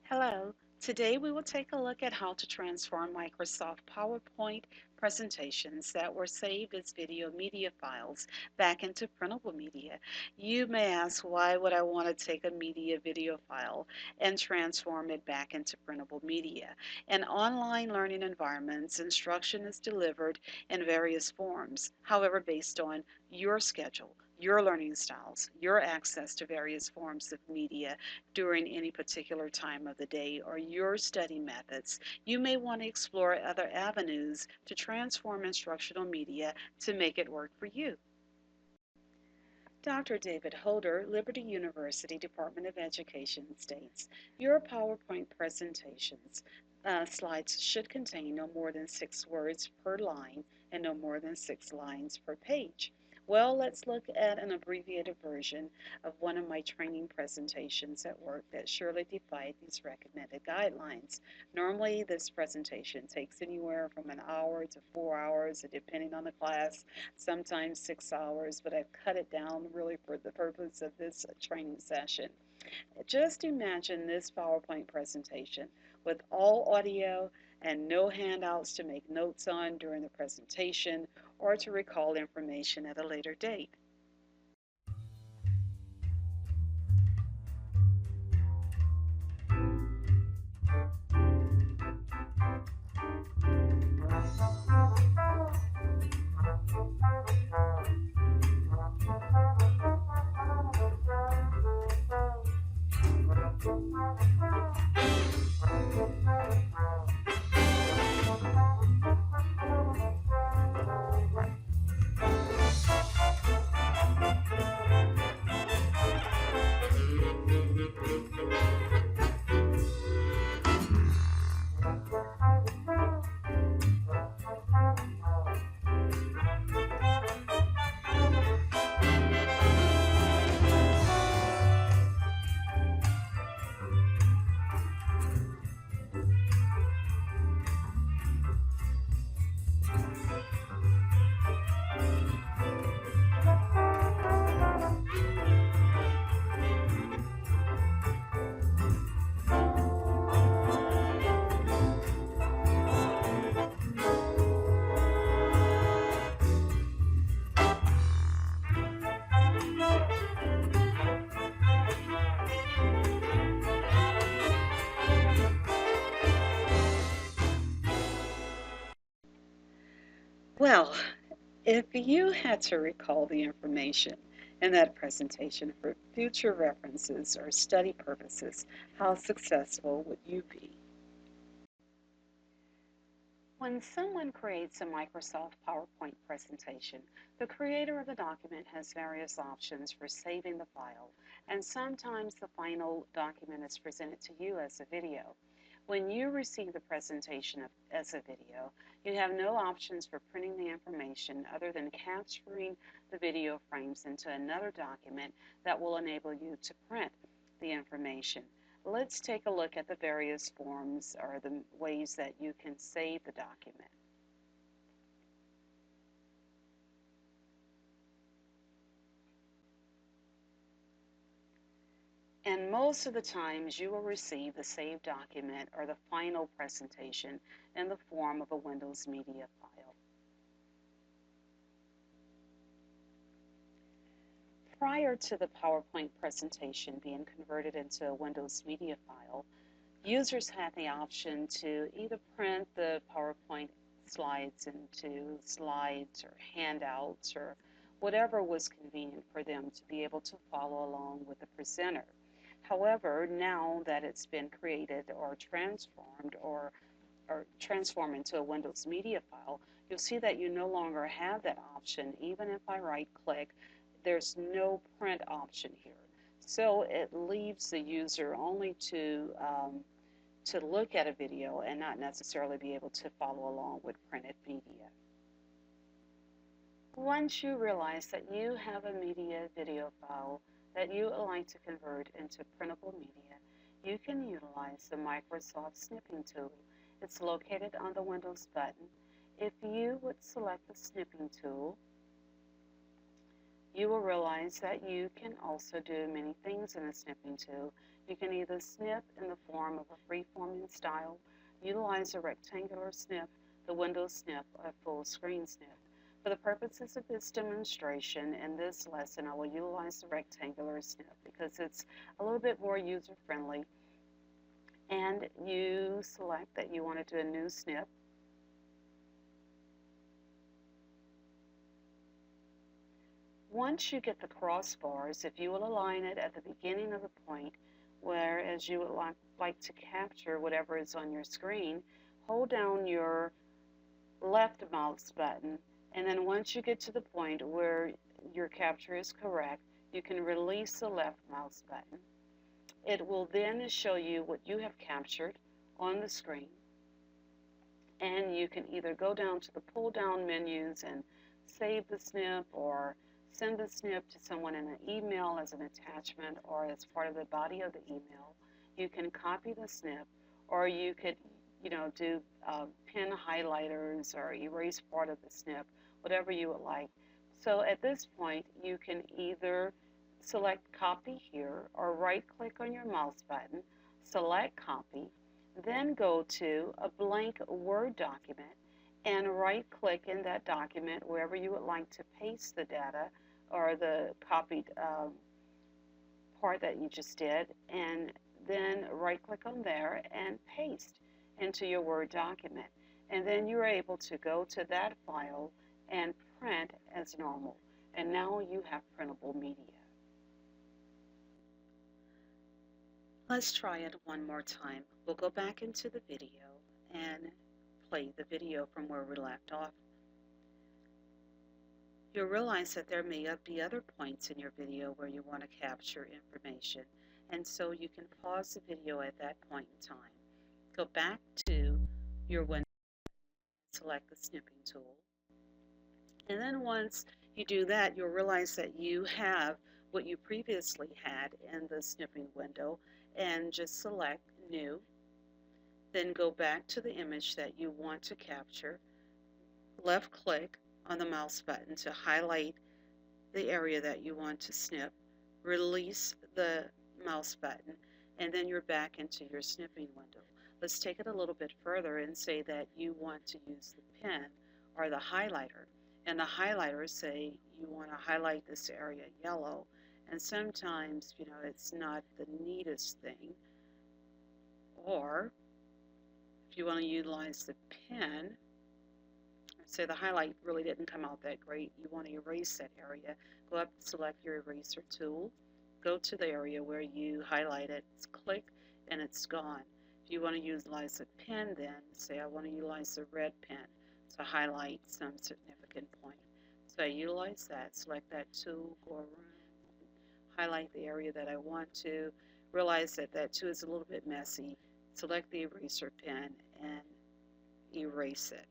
Hello. Today we will take a look at how to transform Microsoft PowerPoint presentations that were saved as video media files back into printable media. You may ask, why would I want to take a media video file and transform it back into printable media? In online learning environments, instruction is delivered in various forms, however, based on your schedule, your learning styles, your access to various forms of media during any particular time of the day, or your study methods. You may want to explore other avenues to transform instructional media to make it work for you. Dr. David Holder, Liberty University Department of Education, states, your PowerPoint presentations slides should contain no more than 6 words per line and no more than 6 lines per page. Well, let's look at an abbreviated version of one of my training presentations at work that surely defied these recommended guidelines. Normally, this presentation takes anywhere from an hour to 4 hours, depending on the class, sometimes 6 hours, but I've cut it down really for the purpose of this training session. Just imagine this PowerPoint presentation with all audio and no handouts to make notes on during the presentation or to recall information at a later date. Well, if you had to recall the information in that presentation for future references or study purposes, how successful would you be? When someone creates a Microsoft PowerPoint presentation, the creator of the document has various options for saving the file, and sometimes the final document is presented to you as a video. When you receive the presentation as a video, you have no options for printing the information other than capturing the video frames into another document that will enable you to print the information. Let's take a look at the various forms or the ways that you can save the document. And most of the times you will receive the saved document or the final presentation in the form of a Windows Media file. Prior to the PowerPoint presentation being converted into a Windows Media file, users had the option to either print the PowerPoint slides into slides or handouts or whatever was convenient for them to be able to follow along with the presenter. However, now that it's been created or transformed into a Windows Media file, you'll see that you no longer have that option. Even if I right-click, there's no print option here. So it leaves the user only to look at a video and not necessarily be able to follow along with printed media. Once you realize that you have a media video file that you would like to convert into printable media, you can utilize the Microsoft Snipping tool. It's located on the Windows button. If you would select the Snipping tool, you will realize that you can also do many things in the Snipping tool. You can either snip in the form of a free-forming style, utilize a rectangular snip, the window snip, or a full screen snip. For the purposes of this demonstration and this lesson, I will utilize the rectangular snip because it's a little bit more user-friendly. And you select that you want to do a new snip. Once you get the crossbars, if you will align it at the beginning of the point, whereas you would like to capture whatever is on your screen, hold down your left mouse button, and then once you get to the point where your capture is correct, you can release the left mouse button. It will then show you what you have captured on the screen, and you can either go down to the pull-down menus and save the snip or send the snip to someone in an email as an attachment or as part of the body of the email. You can copy the snip, or you could, do pen highlighters or erase part of the snip, whatever you would like. So at this point, you can either select copy here or right-click on your mouse button, select copy, then go to a blank Word document and right-click in that document wherever you would like to paste the data or the copied part that you just did, and then right-click on there and paste into your Word document. And then you're able to go to that file and print as normal. And now you have printable media. Let's try it one more time. We'll go back into the video and play the video from where we left off. You'll realize that there may be other points in your video where you want to capture information, and so you can pause the video at that point in time. Go back to your window, select the snipping tool, and then once you do that, you'll realize that you have what you previously had in the snipping window, and just select New. Then go back to the image that you want to capture, left click on the mouse button to highlight the area that you want to snip, release the mouse button, and then you're back into your snipping window. Let's take it a little bit further and say that you want to use the pen or the highlighter. And the highlighter, say you want to highlight this area yellow, and sometimes, it's not the neatest thing. Or if you want to utilize the pen, say the highlight really didn't come out that great, you want to erase that area, go up and select your eraser tool, go to the area where you highlighted, click, and it's gone. If you want to utilize a pen, then say I want to utilize the red pen to highlight some significant point. So I utilize that, select that tool, go around, highlight the area that I want to, realize that that too is a little bit messy, select the eraser pen and erase it.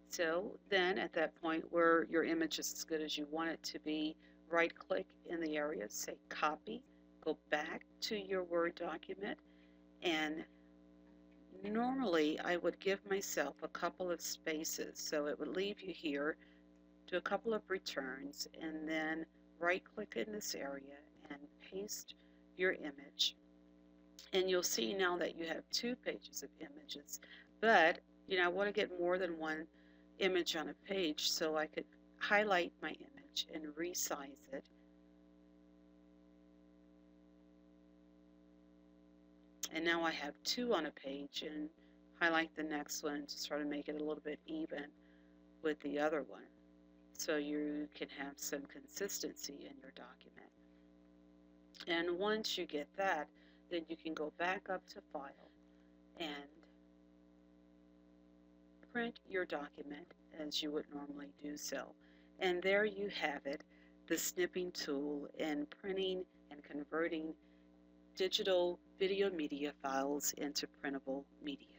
So then at that point where your image is as good as you want it to be, right click in the area, say copy, go back to your Word document, and normally I would give myself a couple of spaces, so it would leave you here, do a couple of returns, and then right click in this area and paste your image. And you'll see now that you have 2 pages of images, but I want to get more than one image on a page, so I could highlight my image and resize it. And now I have 2 on a page, and highlight the next one to sort of make it a little bit even with the other one, so you can have some consistency in your document. And once you get that, then you can go back up to File and print your document as you would normally do so. And there you have it, the snipping tool in printing and converting digital video media files into printable media.